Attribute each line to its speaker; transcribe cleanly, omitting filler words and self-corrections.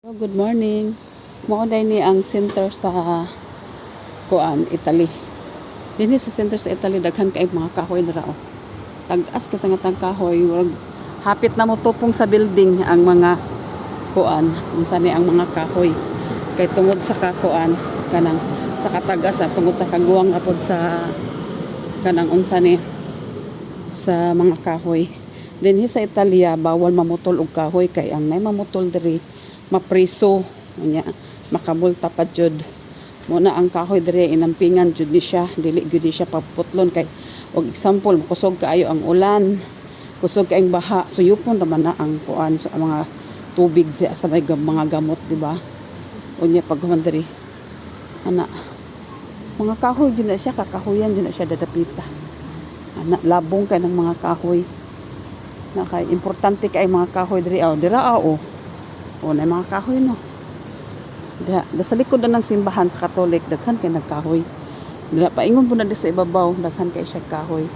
Speaker 1: Good morning. Mao ni ang center sa Italy. Dinhi sa center sa Italy daghan kay mga kahoy na rao. Tag-as ka sa ngatang kahoy, hapit na mo tupong sa building ang mga unsa ni ang mga kahoy. Kay tungod sa kanang sa katagas tungod sa kaguwang apod sa kanang unsa ni sa mga kahoy. Dinhi sa Italia bawal mamutol og kahoy kay ang nay mamutol diri mapriso nya makabulta pa jud muna ang kahoy dire inampingan jud ni siya dili jud ni siya paputlon kay og example kusog kaayo ang ulan kusog kaayong baha suyupon raman na ang sa mga tubig sa may mga gamot di ba unya paghuman diri ana mga kahoy jud na siya kakahuyan jud na siya dadapita ana labong kay ng mga kahoy na kay importante kay mga kahoy diri dira na mga kahoy no. Da sa likod na ng simbahan sa Katolik daghan kay nagkahoy. Dira paingon po na sa ibabaw daghan kay siya kahoy.